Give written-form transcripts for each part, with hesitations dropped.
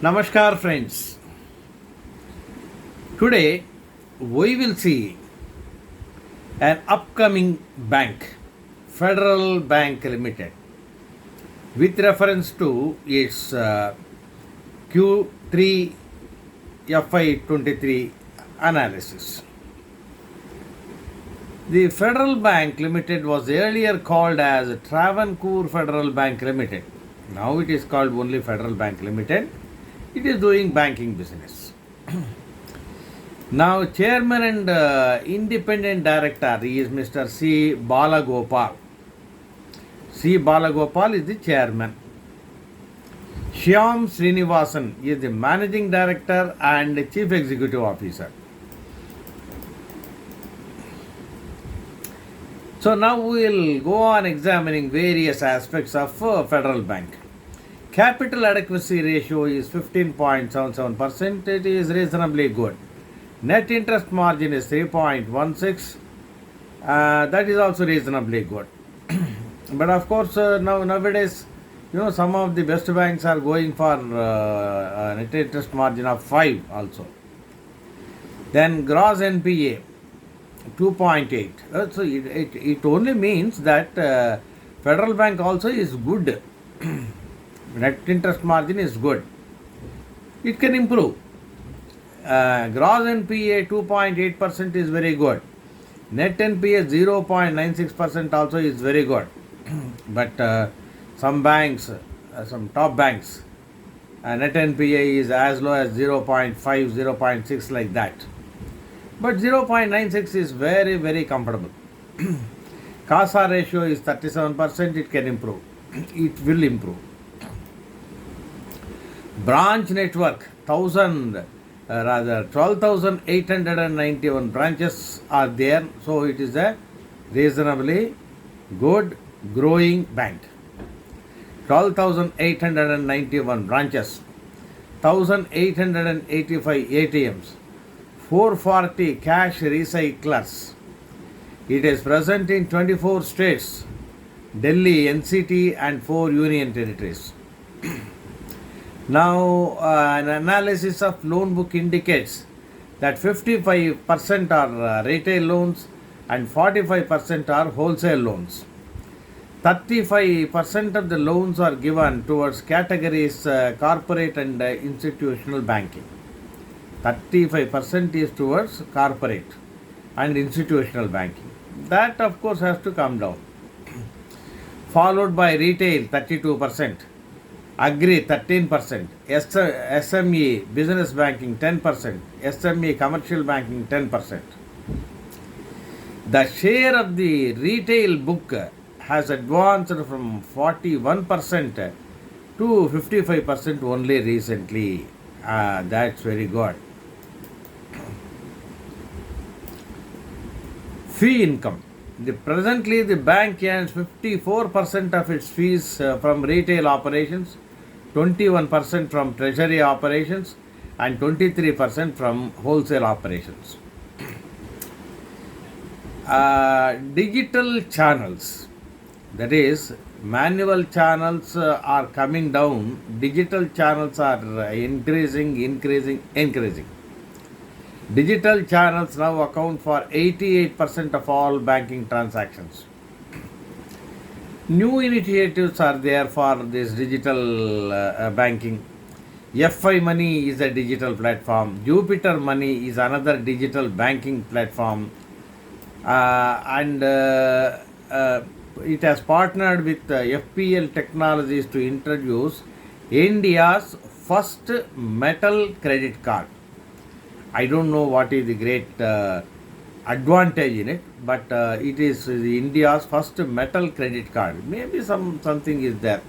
Namaskar friends. Today we will see an upcoming bank, Federal Bank Limited, with reference to its Q3 FY23 analysis. The Federal Bank Limited was earlier called as Travancore Federal Bank Limited. Now it is called only Federal Bank Limited. It is doing banking business. Now, chairman and independent director is Mr. C. Balagopal. C. Balagopal is the chairman. Shyam Srinivasan is the managing director and chief executive officer. So now we will go on examining various aspects of Federal Bank. Capital adequacy ratio is 15.77%. It is reasonably good. Net interest margin is 3.16. That is also reasonably good. But of course, nowadays, some of the best banks are going for net interest margin of 5 also. Then gross NPA 2.8. So it only means that Federal Bank also is good. Net interest margin is good. It can improve. Gross NPA 2.8% is very good. Net NPA 0.96% also is very good. But some banks, some top banks, net NPA is as low as 0.5, 0.6 like that. But 0.96 is very, very comfortable. CASA ratio is 37%. It can improve. It will improve. Branch network 12,891 branches are there, so it is a reasonably good growing bank. 12,891 branches, 1,885 ATMs, 440 cash recyclers. It is present in 24 states, Delhi, NCT and 4 union territories. Now, an analysis of loan book indicates that 55% are retail loans and 45% are wholesale loans. 35% of the loans are given towards categories corporate and institutional banking. 35% is towards corporate and institutional banking. That of course has to come down. Followed by retail 32%. Agri 13%, SME business banking 10%, SME commercial banking 10%. The share of the retail book has advanced from 41% to 55% only recently. That's very good. Fee income. Presently, the bank earns 54% of its fees from retail operations, 21% from treasury operations, and 23% from wholesale operations. Digital channels, that is, manual channels are coming down. Digital channels are increasing. Digital channels now account for 88% of all banking transactions. New initiatives are there for this digital banking. FY Money is a digital platform. Jupiter Money is another digital banking platform. And it has partnered with FPL Technologies to introduce India's first metal credit card. I don't know what is the great advantage in it, but it is India's first metal credit card. Maybe something is there.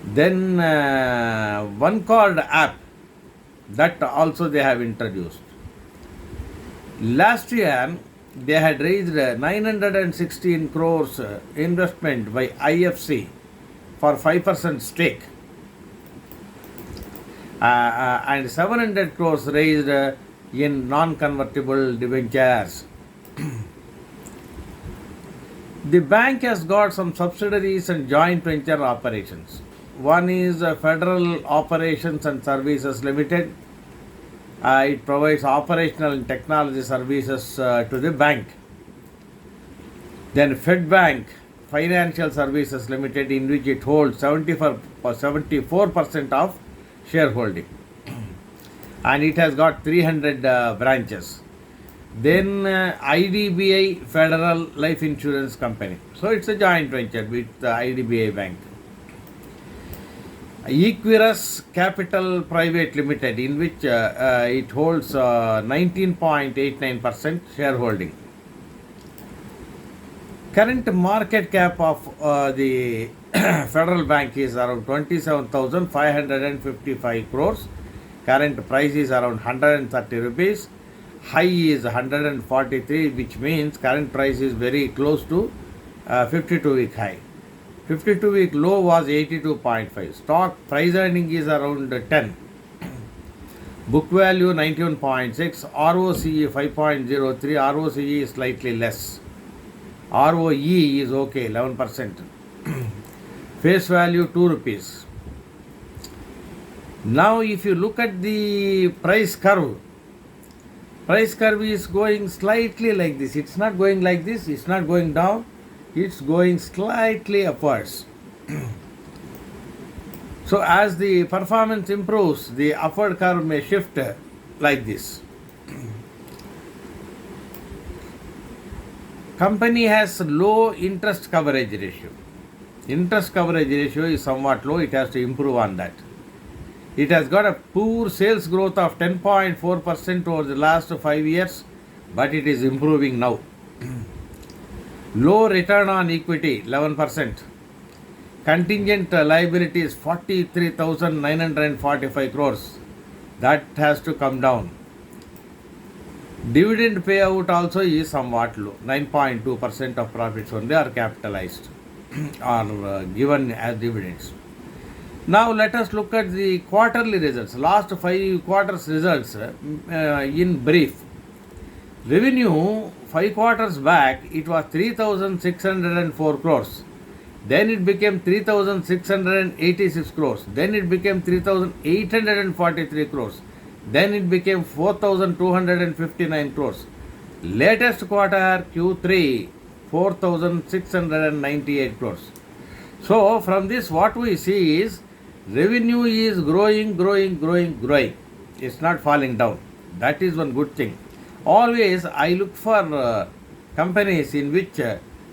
Then one card app, that also they have introduced. Last year they had raised 916 crores investment by IFC for 5% stake. And 700 crores raised in non-convertible debentures. The bank has got some subsidiaries and joint venture operations. One is Federal Operations and Services Limited. It provides operational and technology services to the bank. Then Fed Bank Financial Services Limited, in which it holds 74% of shareholding, and it has got 300 branches. Then IDBI Federal Life Insurance Company. So it's a joint venture with the IDBI Bank. Equirus Capital Private Limited, in which it holds 19.89% shareholding. Current market cap of the Federal Bank is around 27,555 crores. Current price is around 130 rupees. High is 143, which means current price is very close to 52-week high. 52-week low was 82.5. Stock price earning is around 10. Book value 91.6. ROCE 5.03. ROCE is slightly less. ROE is okay, 11%. Face value 2 rupees. Now if you look at the price curve is going slightly like this. It's not going like this, it's not going down, it's going slightly upwards. So as the performance improves, the upward curve may shift like this. Company has low interest coverage ratio. Interest coverage ratio is somewhat low, it has to improve on that. It has got a poor sales growth of 10.4% over the last 5 years, but it is improving now. Low return on equity, 11%. Contingent liabilities, 43,945 crores. That has to come down. Dividend payout also is somewhat low, 9.2% of profits only are capitalized or given as dividends. Now let us look at the quarterly results, last 5 quarters results in brief. Revenue 5 quarters back, it was 3,604 crores. Then it became 3,686 crores. Then it became 3,843 crores. Then it became 4,259 crores. Latest quarter Q3, 4,698 crores. So from this what we see is revenue is growing. It's not falling down. That is one good thing. Always I look for companies in which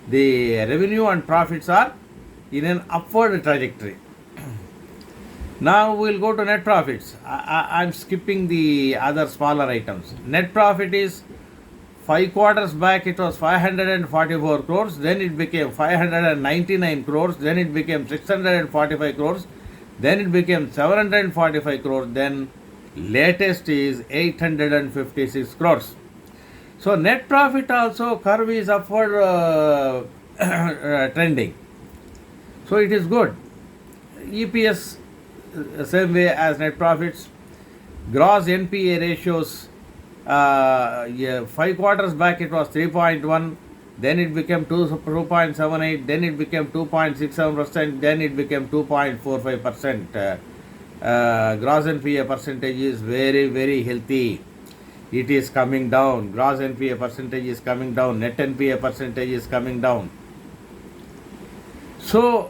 the revenue and profits are in an upward trajectory. Now we will go to net profits. I am skipping the other smaller items. Net profit is 5 quarters back it was 544 crores, then it became 599 crores, then it became 645 crores, then it became 745 crores, then latest is 856 crores. So net profit also curve is upward trending. So it is good. EPS same way as net profits. Gross NPA ratios, 5 quarters back it was 3.1, then it became 2.78, then it became 2.67%, then it became 2.45%. Gross NPA percentage is very healthy. It is coming down. Gross NPA percentage is coming down. Net NPA percentage is coming down. So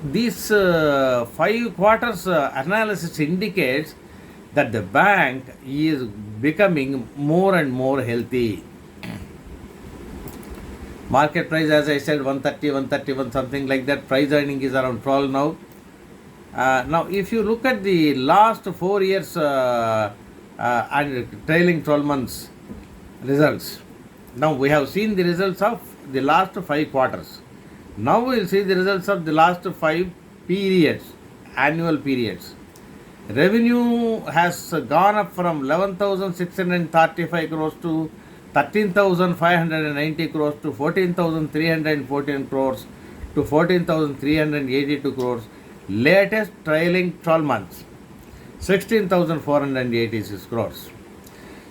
these 5 quarters analysis indicates that the bank is becoming more and more healthy. Market price, as I said, 130, 131, something like that. Price earning is around 12 now. Now, if you look at the last 4 years and trailing 12 months results, now we have seen the results of the last 5 quarters. Now we will see the results of the last 5 periods, annual periods. Revenue has gone up from 11,635 crores to 13,590 crores to 14,314 crores to 14,382 crores. Latest trailing 12 months, 16,486 crores.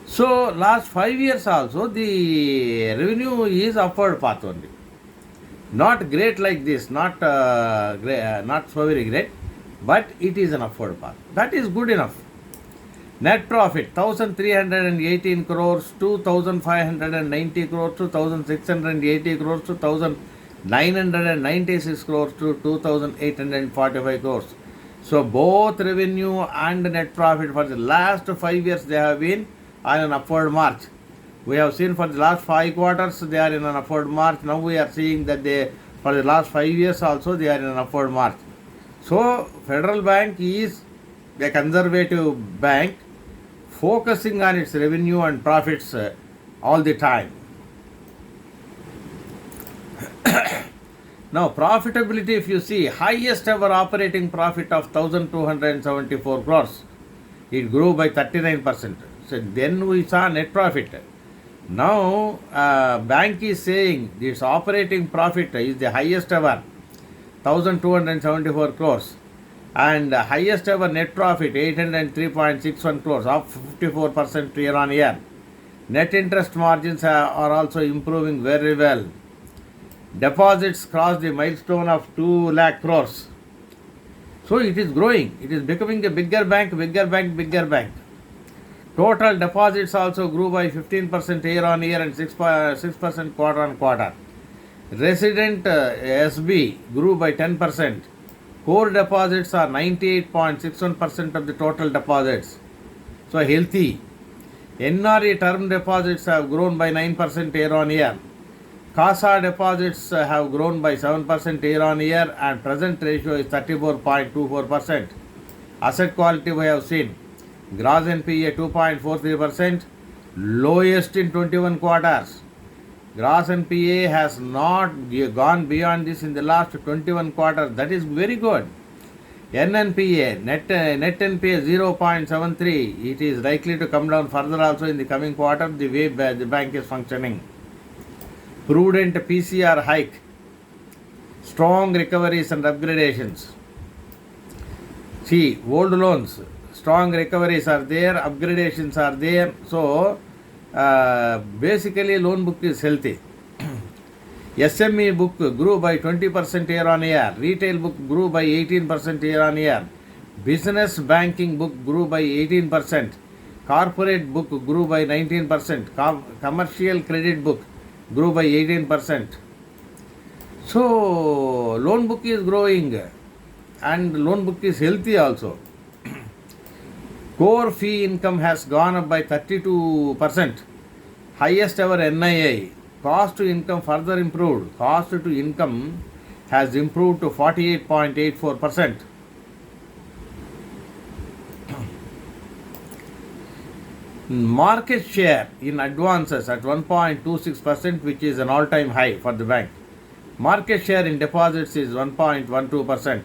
So last 5 years also the revenue is upward path only. Not great like this, not so very great, but it is an upward path. That is good enough. Net profit 1318 crores, 2590 crores to 1680 crores to 1996 crores to 2845 crores. So both revenue and net profit for the last 5 years they have been on an upward march. We have seen for the last 5 quarters they are in an upward march. Now we are seeing that for the last 5 years also they are in an upward march. So Federal Bank is a conservative bank focusing on its revenue and profits all the time. Now profitability, if you see, highest ever operating profit of 1274 crores. It grew by 39%. So then we saw net profit. Now bank is saying this operating profit is the highest ever, 1274 crores. And highest ever net profit 803.61 crores, up 54% year on year. Net interest margins are also improving very well. Deposits crossed the milestone of 2 lakh crores. So it is growing. It is becoming a bigger bank. Total deposits also grew by 15% year on year and 6% quarter on quarter. Resident SB grew by 10%. Core deposits are 98.61% of the total deposits. So healthy. NRE term deposits have grown by 9% year on year. CASA deposits have grown by 7% year on year and present ratio is 34.24%. Asset quality we have seen. Gross NPA 2.43%, lowest in 21 quarters. Gross NPA has not gone beyond this in the last 21 quarters. That is very good. NNPA, net NPA 0.73. It is likely to come down further also in the coming quarter, the way the bank is functioning. Prudent PCR hike. Strong recoveries and upgradations. See, old loans, strong recoveries are there, upgradations are there. So, basically loan book is healthy. SME book grew by 20% year on year. Retail book grew by 18% year on year. Business banking book grew by 18%. Corporate book grew by 19%. Commercial credit book grew by 18%. So, loan book is growing and loan book is healthy also. Core fee income has gone up by 32%. Highest ever NII. Cost to income further improved. Cost to income has improved to 48.84%. Market share in advances at 1.26%, which is an all-time high for the bank. Market share in deposits is 1.12%.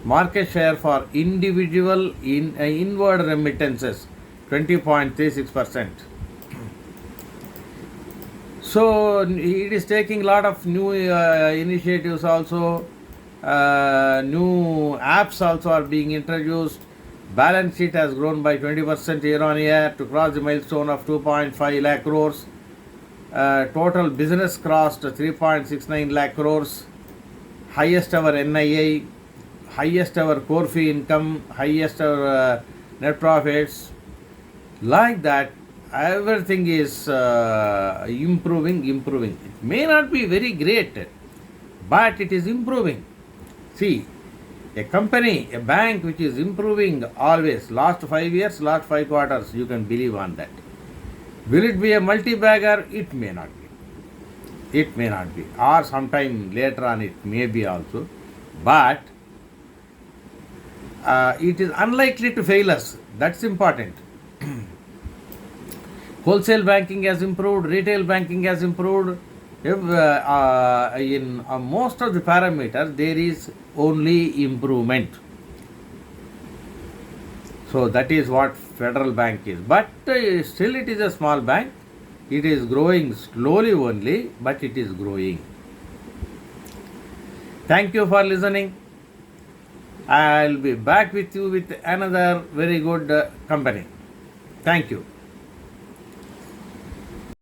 Market share for individual inward remittances 20.36%. So it is taking a lot of new initiatives also. New apps also are being introduced. Balance sheet has grown by 20% year on year to cross the milestone of 2.5 lakh crores. Total business crossed 3.69 lakh crores. Highest ever NII, highest ever core fee income, highest ever net profits. Like that, everything is improving. It may not be very great, but it is improving. See, a company, a bank which is improving always, last 5 years, last 5 quarters, you can believe on that. Will it be a multi-bagger? It may not be. It may not be. Or sometime later on it may be also. But it is unlikely to fail us. That's important. Wholesale banking has improved, retail banking has improved. In most of the parameters, there is only improvement. So that is what Federal Bank is. But still it is a small bank. It is growing slowly only, but it is growing. Thank you for listening. I will be back with you with another very good company. Thank you.